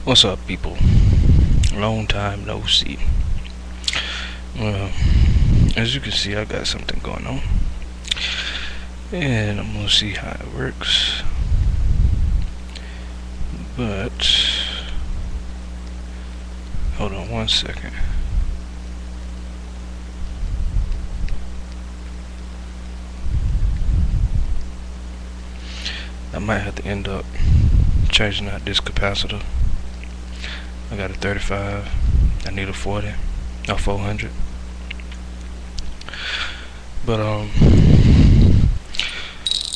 What's up, people? Long time no see. Well, as you can see, I got something going on, and I'm gonna see how it works. But hold on 1 second. I might have to end up changing out this capacitor. I got a 35. I need a 40 or 400. But I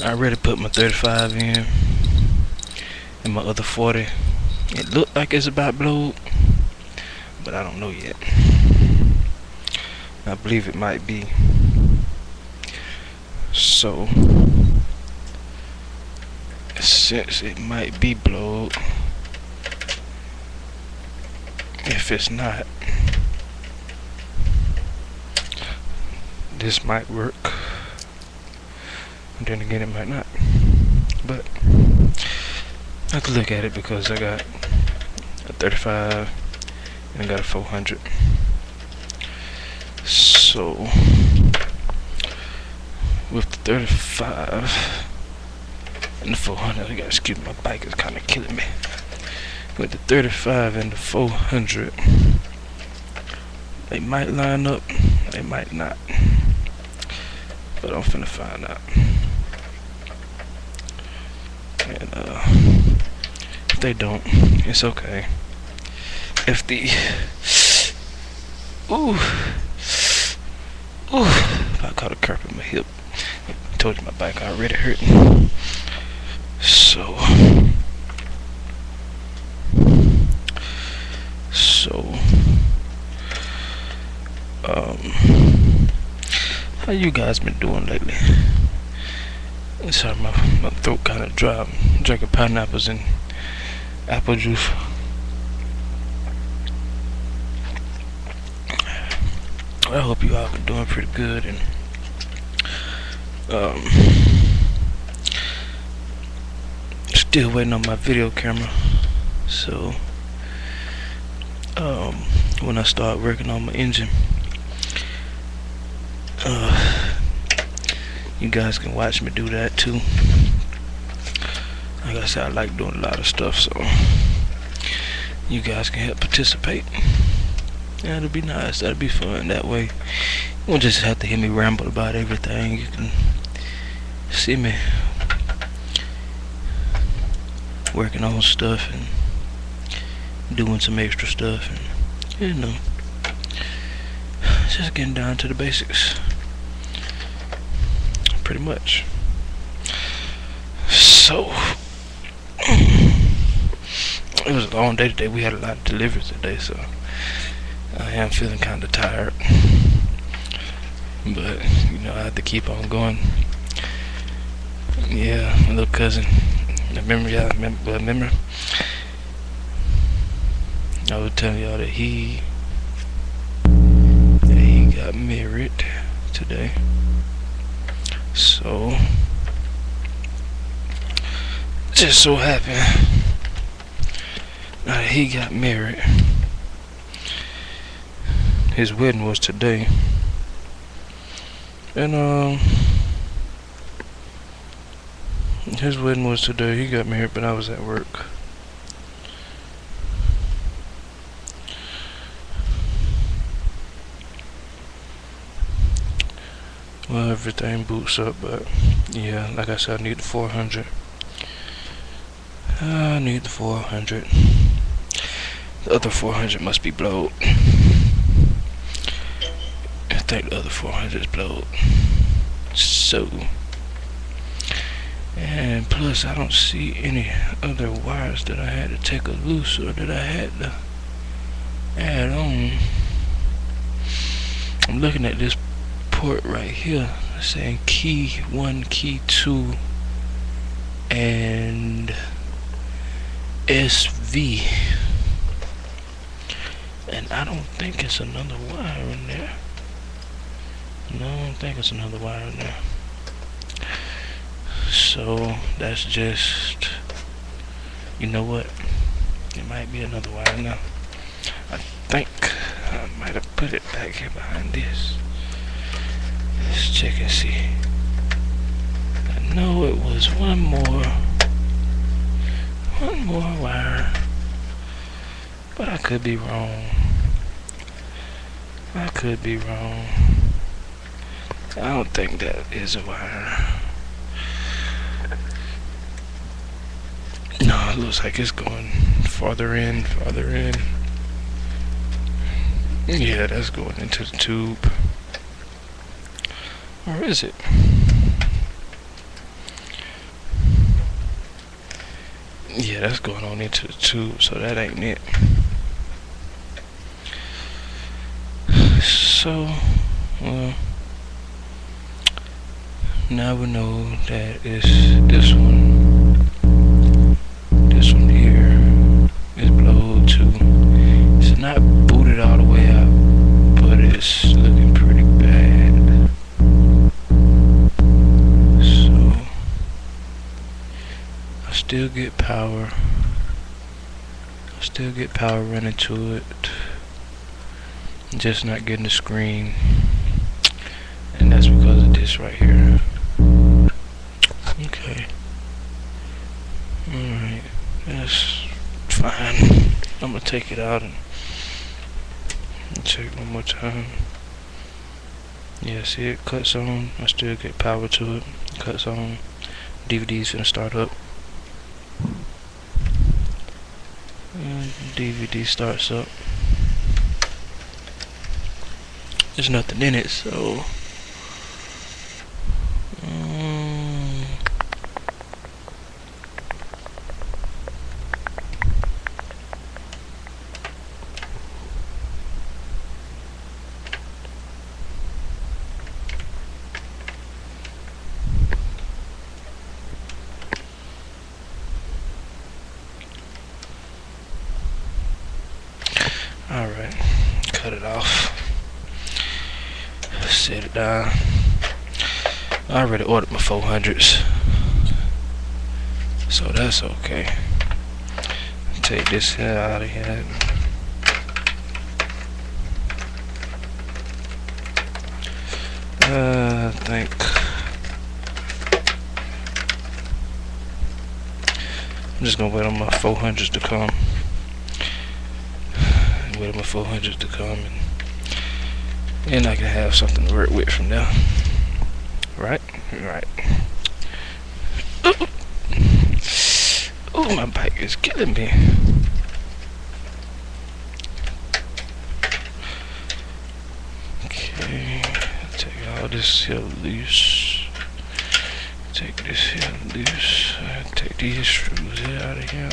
already put my 35 in, and my other 40. It looked like it's about blowed, but I don't know yet. I believe it might be. So since it might be blowed, if it's not, this might work, and then again it might not. But I have to look at it because I got a 35 and I got a 400. So with the 35 and the 400, I gotta excuse me, my bike is kind of killing me. With the 35 and the 400, they might line up, they might not, but I'm finna find out. And if they don't, it's okay. If the I caught a curb in my hip. I told you my bike already hurting. So how you guys been doing lately? Sorry, my throat kind of dry. I'm drinking pineapples and apple juice. I hope you all are doing pretty good, and still waiting on my video camera. So when I start working on my engine, you guys can watch me do that too. Like I said, I like doing a lot of stuff, so you guys can help participate. Yeah, it'll be nice. That'll be fun. That way, you won't just have to hear me ramble about everything. You can see me working on stuff and doing some extra stuff, and you know, just getting down to the basics, pretty much. So it was a long day today. We had a lot of deliveries today, so I am feeling kind of tired, but you know, I have to keep on going. Yeah, my little cousin, remember I was telling y'all that he got married today. So just so happened that he got married. His wedding was today, and his wedding was today. He got married, but I was at work. Well, everything boots up, but yeah, like I said, I need the 400. I need the 400. The other 400 must be blowed. I think the other 400 is blowed. So, and plus I don't see any other wires that I had to take loose or that I had to add on. I'm looking at this port right here saying key 1, key 2, and SV, and I don't think it's another wire in there. No, I don't think it's another wire in there. So that's just, you know what, It might be another wire now. I think I might have put it back here behind this. Let's check and see. I know it was one more wire, but I could be wrong. I could be wrong. I don't think that is a wire. No, it looks like it's going farther in, farther in. Yeah, that's going into the tube. Or is it? Yeah, that's going on into the tube, so that ain't it. So, well, now we know that it's this one. This one here is blowed too. It's not booted all the way out, but it's looking pretty bad. So I still get power. I still get power running to it. Just not getting the screen. And that's because of this right here. Okay. Alright. That's fine. I'm gonna take it out and check one more time. Yeah, see it cuts on. I still get power to it. Cuts on. DVD's gonna start up. And DVD starts up. There's nothing in it, so alright, cut it off. Set it down. I already ordered my 400s, so that's okay. Take this here out of here. I think I'm just gonna wait on my 400s to come. Wait on my 400s to come, and I can have something to work with from there. Right? Right. Oh, my bike is killing me. Okay, take all this here loose. Take this here loose. Take these screws out of here.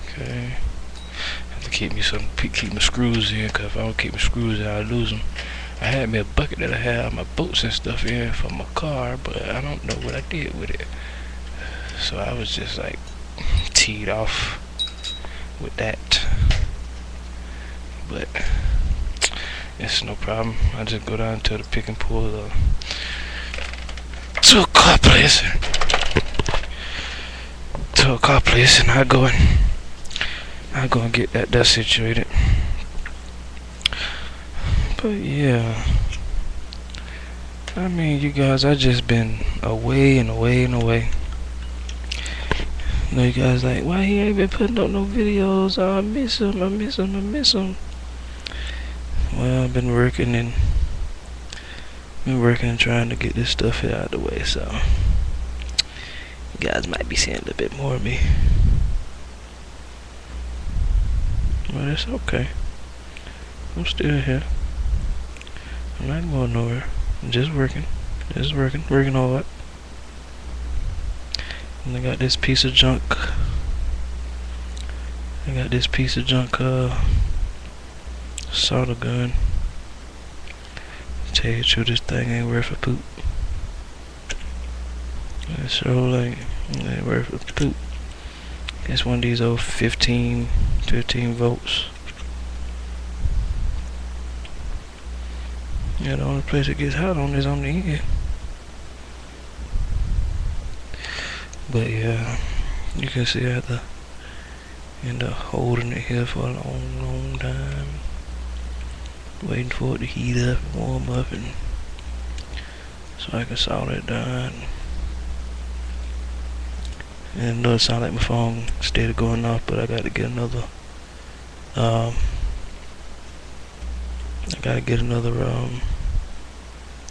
Okay. Have to keep my screws in, cause if I don't keep my screws in, I lose them. I had me a bucket that I had my boats and stuff in for my car, but I don't know what I did with it. So I was just like teed off with that. But it's no problem. I just go down to the pick and pull to a car place. And I go and get that situated. But yeah, I mean, you guys, I just been away and away and away. You know, you guys like, why he ain't been putting up no videos? Oh, I miss him. Well, I've been working and trying to get this stuff here out of the way, so you guys might be seeing a little bit more of me. But it's okay. I'm still here. I'm not going nowhere. I'm just working. Working hard. And I got this piece of junk. Solder gun. Tell you the truth, this thing ain't worth a poop. It sure ain't worth a poop. It's one of these old 15 volts. Yeah, the only place it gets hot on is on the end. But yeah, you can see I had to end up holding it here for a long time, waiting for it to heat up and warm up, and so I can solder it down. And it does sound like my phone instead of going off, but I got to get another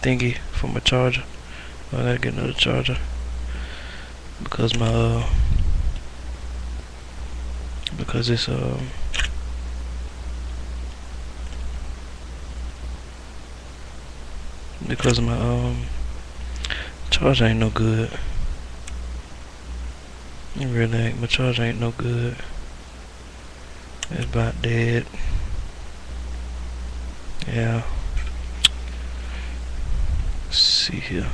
thingy for my charger. I gotta get another charger because my because it's because my charger ain't no good. It really ain't. My charger ain't no good. It's about dead. Yeah. Let's see here.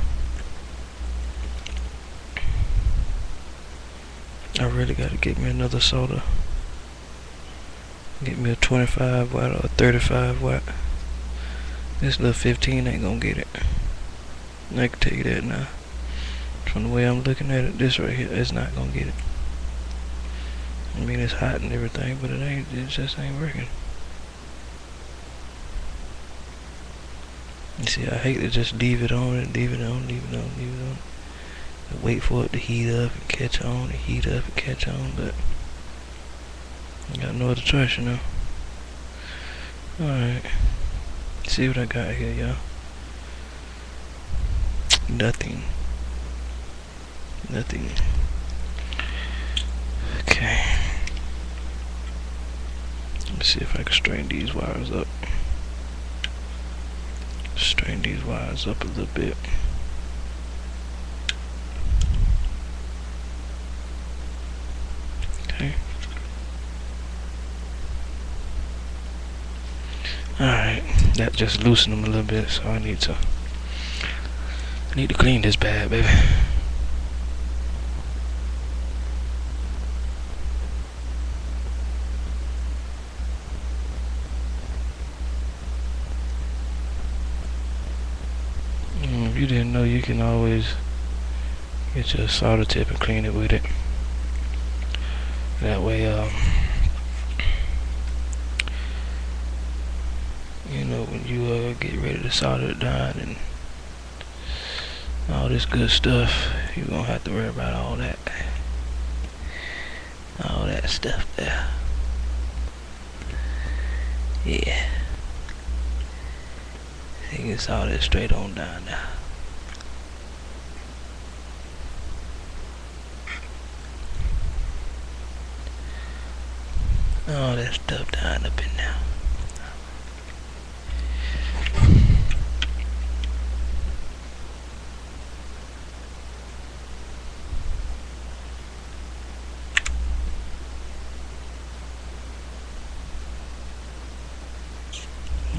I really gotta get me another solder. Get me a 25 watt or a 35 watt. This little 15 ain't gonna get it. I can tell you that now. From the way I'm looking at it, this right here is not gonna get it. I mean, it's hot and everything, but it just ain't working. You see, I hate to just leave it on and leave it on. And wait for it to heat up and catch on, and heat up and catch on, but I got no other choice, you know. Alright. See what I got here, y'all. Nothing. Okay. Let me see if I can straighten these wires up. Straighten these wires up a little bit. Okay. Alright, that just loosened them a little bit, so I need to clean this bad, baby. If you didn't know, you can always get your solder tip and clean it with it. That way, you know, when you get ready to solder it down and all this good stuff, you won't have to worry about all that stuff there. Yeah, you can solder it straight on down now. All that stuff down up in there.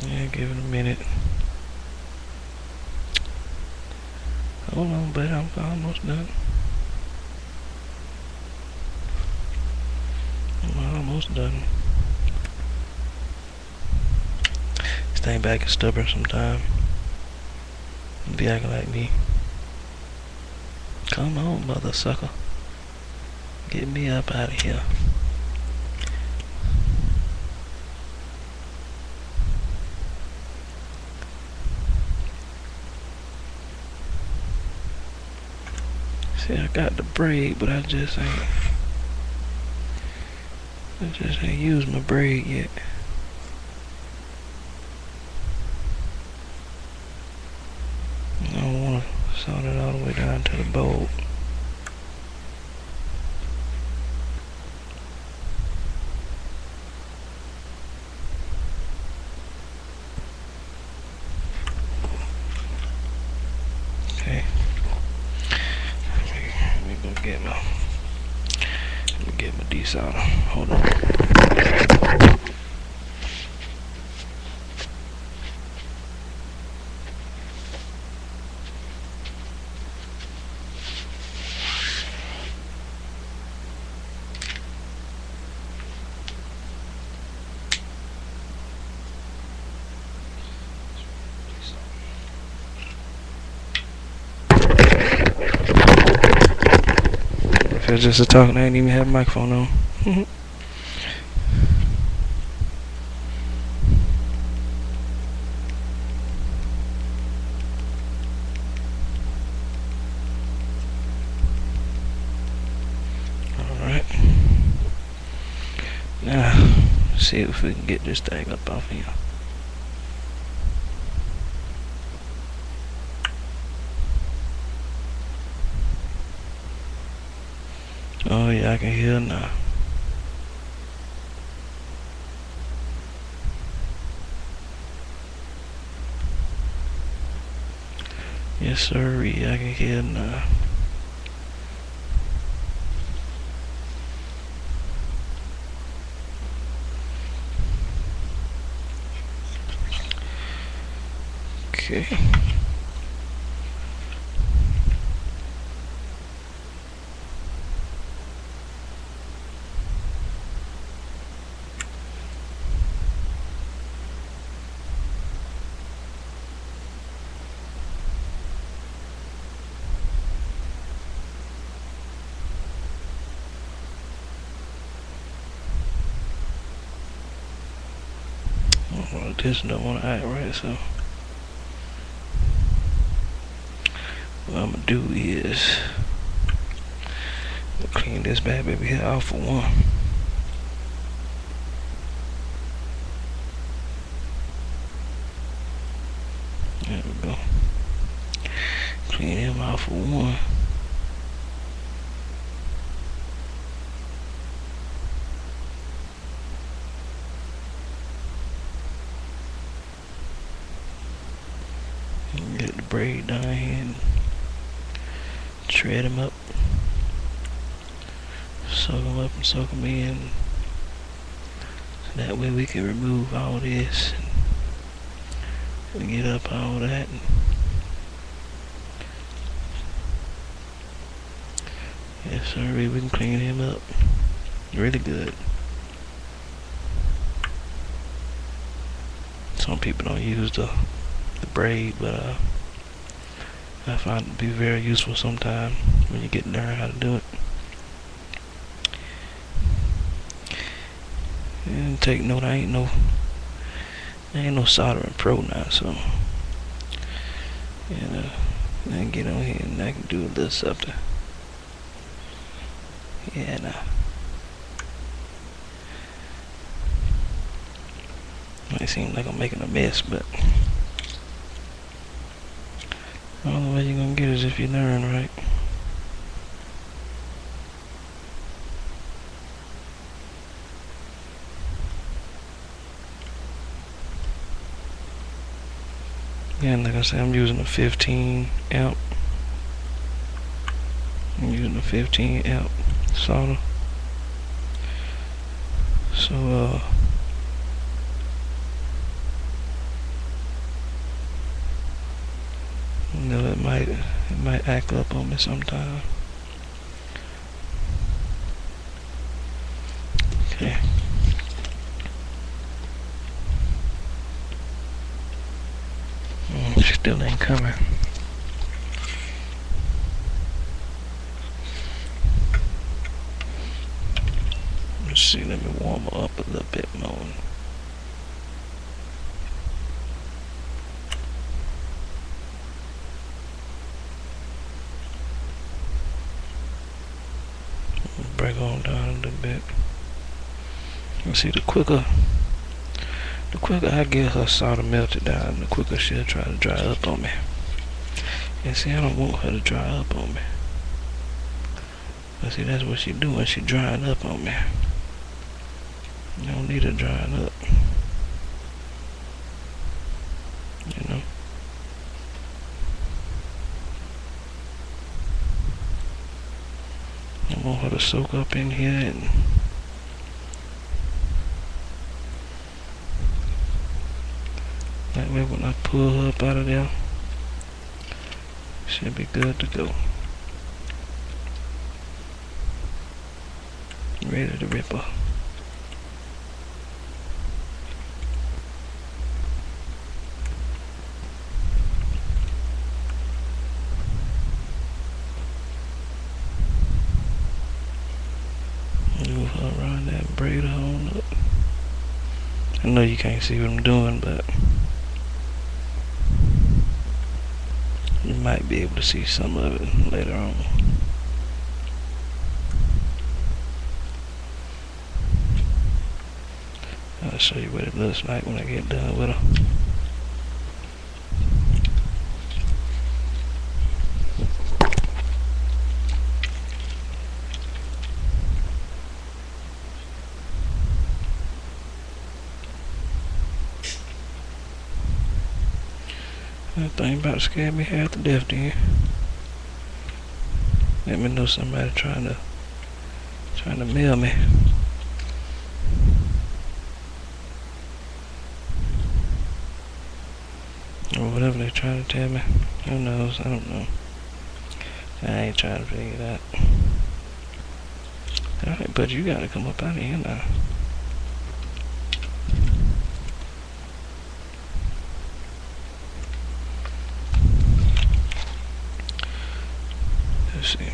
Yeah, give it a minute. Hold on, but I'm almost done. I'm almost done. This thing back is stubborn sometime. Be acting like me. Come on, mother sucker. Get me up out of here. See, I got the braid, but I just ain't used my braid yet. I don't want to solder it all the way down to the bolt. Okay. Let me go get my desolder. Hold on. cause just talking, I ain't even have a microphone on. Alright. Now, see if we can get this thing up off here. Oh yeah, I can hear now. Yes sir, I can hear now. Okay. Well, this don't want to act right, so what I'm gonna do is clean this bad baby here off for one. There we go. Clean him out for one. Get the braid down here and shred him up. Soak him up and soak him in. So that way we can remove all this and get up all that. Yes sir, we can clean him up really good. Some people don't use the braid, but I find it to be very useful sometimes when you get to learn how to do it. And take note, I ain't no soldering pro now, so I can get on here and I can do a little something. Yeah, nah. Might seem like I'm making a mess, but the only way you're gonna get it is if you learn, right? Yeah, and like I said, I'm using a 15 amp. I'm using a 15 amp solder. So you know, it might act up on me sometime. Okay. She still ain't coming. Let's see, let me warm her up a little bit more. Break on down a little bit. You see, the quicker I get her solder melted down, the quicker she'll try to dry up on me. And see, I don't want her to dry up on me. But see, that's what she doing. She drying up on me. You don't need her drying up. You know. I want her to soak up in here and that way when I pull her up out of there, she'll be good to go. Ready to rip her. around that braid on up. I know you can't see what I'm doing, but you might be able to see some of it later on. I'll show you what it looks like when I get done with her. That thing about to scare me half to death, then. Let me know somebody trying to mail me. Or whatever they're trying to tell me. Who knows? I don't know. I ain't trying to figure it out. Alright, but you gotta come up out of here now. Let's see.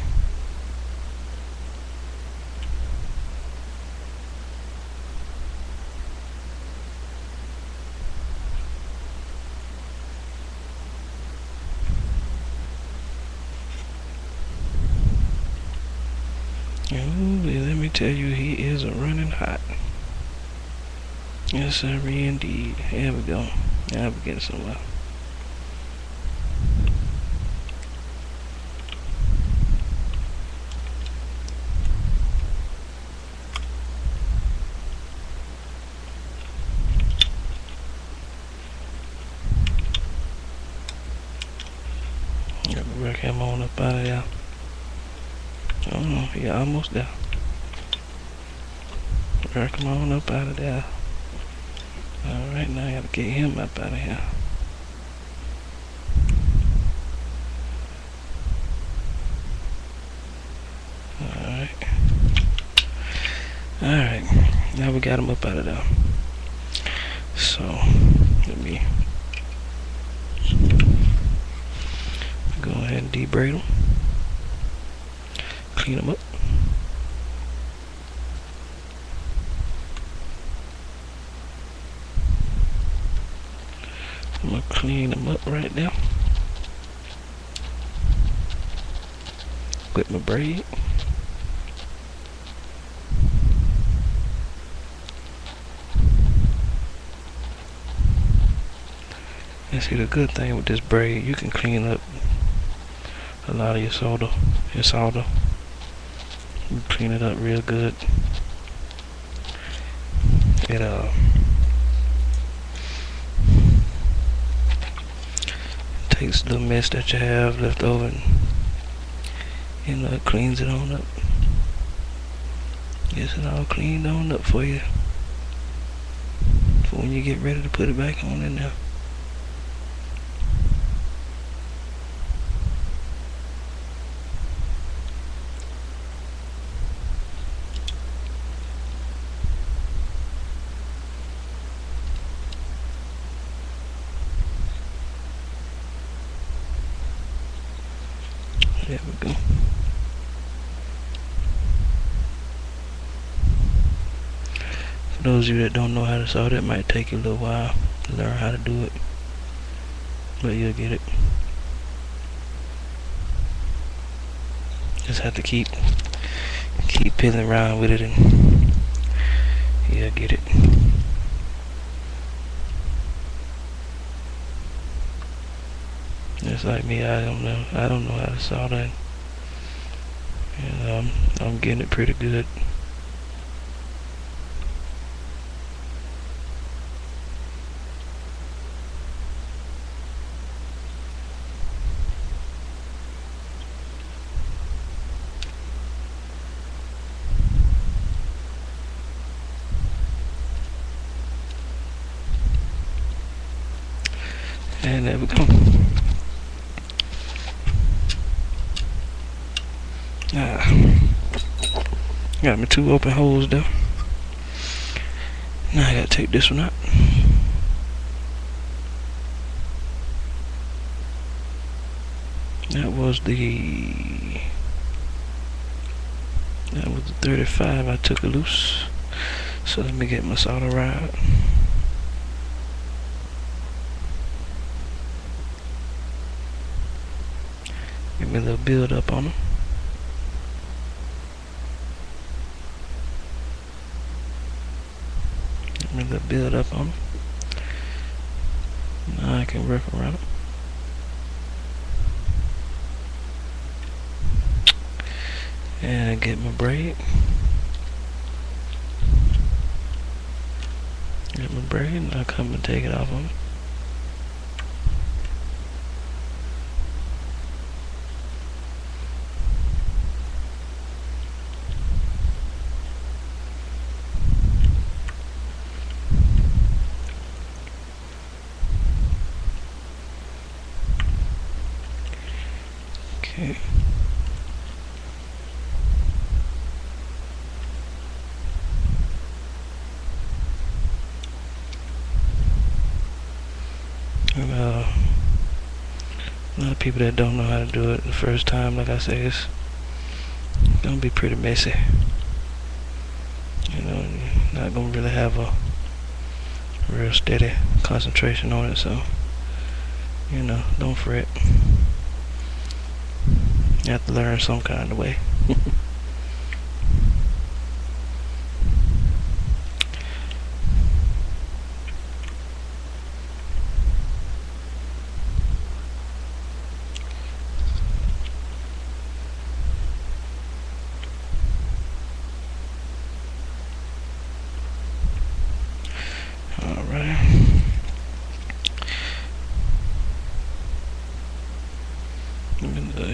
Ooh, let me tell you, he is a running hot. Yes, sir, indeed. Here we go. Now we're getting somewhere. Gotta work him on up out of there. Oh no, he almost there. Work him on up out of there. Alright, now I gotta get him up out of here. Alright, now we got him up out of there. So, let me go ahead and debraid him. Clean him up. I'm gonna clean him up right now with my braid. And see, the good thing with this braid, you can clean up a lot of your solder. You clean it up real good. It takes the mess that you have left over and it cleans it on up. Gets it all cleaned on up for you for when you get ready to put it back on in there. There we go. For those of you that don't know how to solder, it might take you a little while to learn how to do it, but you'll get it. Just have to keep peeling around with it and you'll get it. Just like me, I don't know how to solder, and I'm getting it pretty good. And there we go. Got my 2 open holes though. Now I gotta take this one out. That was the That was the 35 I took it loose. So let me get my solder rod. Give me a little build up on them. Give me a little build up on them. Now I can work around them. And I get my braid. Get my braid and I come and take it off on it. Okay. And, a lot of people that don't know how to do it the first time, like I say, it's gonna be pretty messy. You know, you're not gonna really have a real steady concentration on it, so you know, don't fret. You have to learn some kind of way. Alright.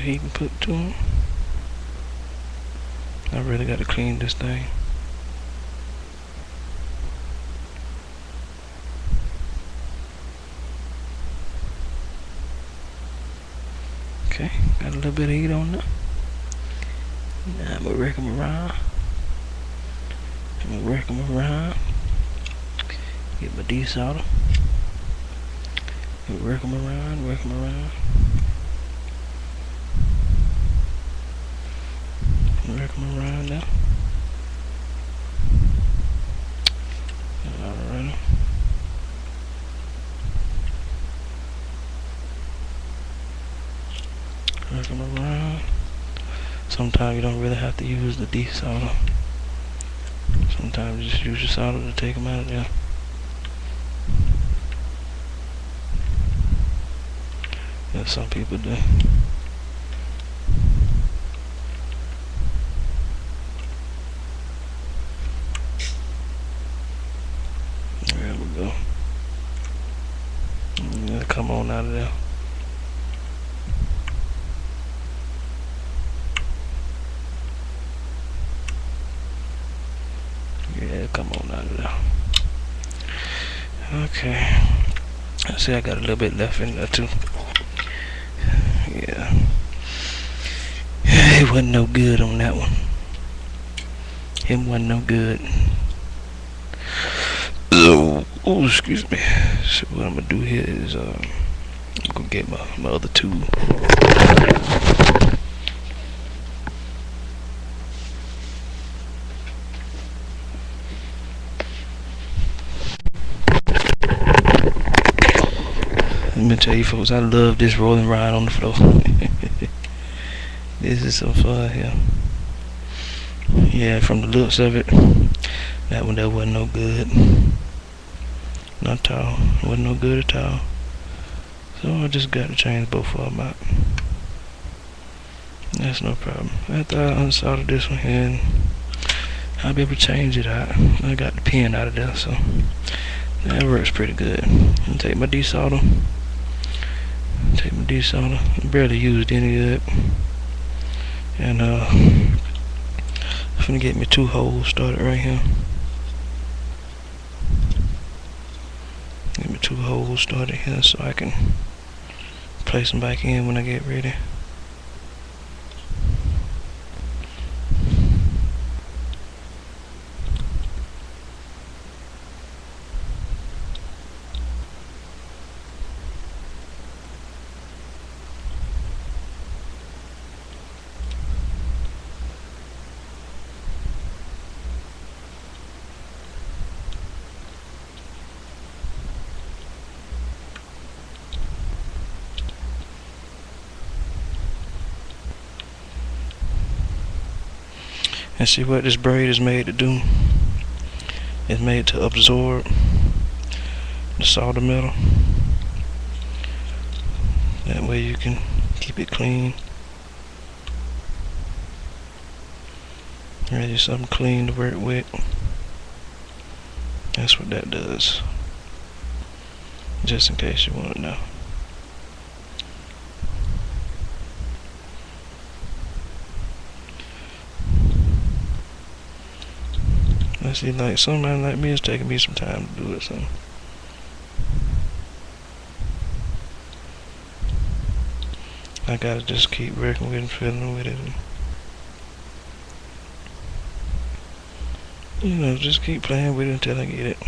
He can put to him. I really got to clean this thing. Okay, got a little bit of heat on there. Now I'm gonna work him around. Get my desolder. Work him around. Work him around now. Alright. Work him around. Sometimes you don't really have to use the desolder. Sometimes you just use your solder to take them out of there. That some people do. There we go. Yeah, come on out of there. Yeah, come on out of there. Okay. I see I got a little bit left in there too. Yeah. It wasn't no good on that one. It wasn't no good. Oh, excuse me. So what I'm gonna do here is I'm gonna get my other tool. Let me tell you folks, I love this rolling ride on the floor. This is so fun here. Yeah, from the looks of it, that one there wasn't no good. Not at all. Wasn't no good at all. So I just got to change both of them out. That's no problem. After I unsolder this one here, and I'll be able to change it out. I got the pin out of there, so that works pretty good. I'm take my desolder. I barely used any of it. And I'm gonna get me 2 holes started right here. Get me 2 holes started here so I can place them back in when I get ready. And see what this braid is made to do? It's made to absorb the solder metal. That way you can keep it clean. Ready something clean to work with. That's what that does. Just in case you want to know. I see, like, somebody like me is taking me some time to do it, so I gotta just keep working with it and fiddling with it. And, just keep playing with it until I get it.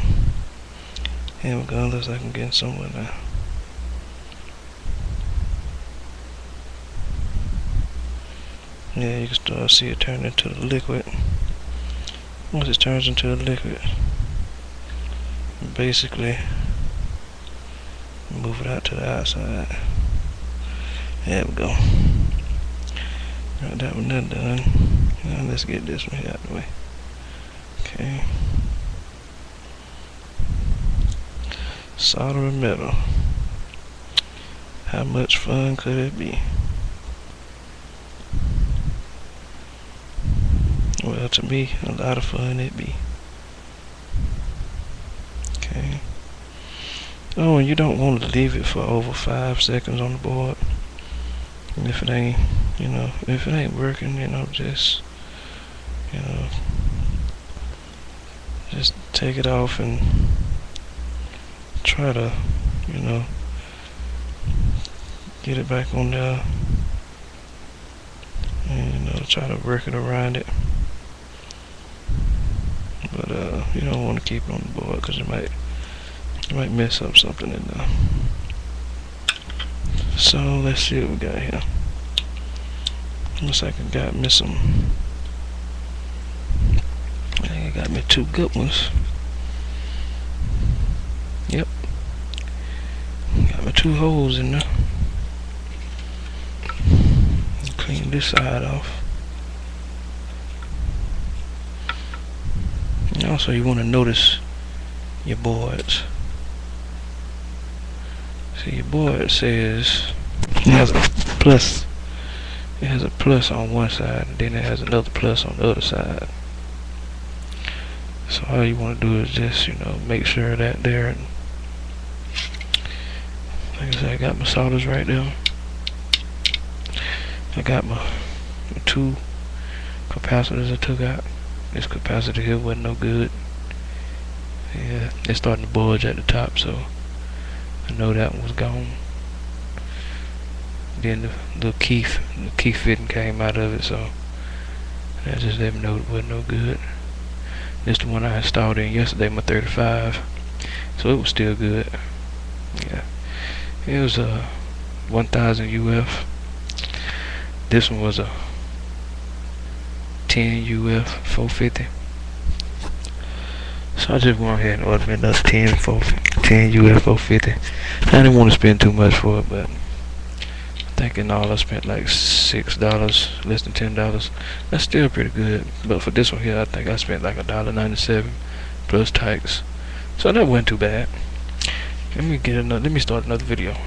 Here we go, unless I can get somewhere now. Yeah, you can start to see it turn into the liquid. Once it turns into the liquid, basically move it out to the outside. There we go. Got that one done. Now let's get this one here out of the way. Okay. Soldering metal. How much fun could it be? Well, to me, a lot of fun it be. Okay. Oh, and you don't want to leave it for over 5 seconds on the board. And if it ain't, if it ain't working, just take it off and try to, get it back on there. And, try to work it around it. But you don't want to keep it on the board because you might mess up something in there. So let's see what we got here. Looks like I got me some. I got me 2 good ones. Yep. Got me 2 holes in there. Clean this side off. And also, you want to notice your boards. See, your board says it has a plus. It has a plus on one side, and then it has another plus on the other side. So all you want to do is just, make sure that there. And like I said, I got my solders right there. I got my 2 capacitors I took out. This capacitor here wasn't no good. Yeah, it's starting to bulge at the top, so I know that one was gone. Then the key fitting came out of it, so that just let me know it wasn't no good. This is the one I installed in yesterday, my 35, so it was still good. Yeah, it was a 1000 UF. This one was a 10 UF 450. So I just went ahead and ordered another 10 UF 450. I didn't want to spend too much for it, but I think in all I spent like $6, less than $10. That's still pretty good. But for this one here, I think I spent like $1.97 plus tax. So that wasn't too bad. Let me start another video.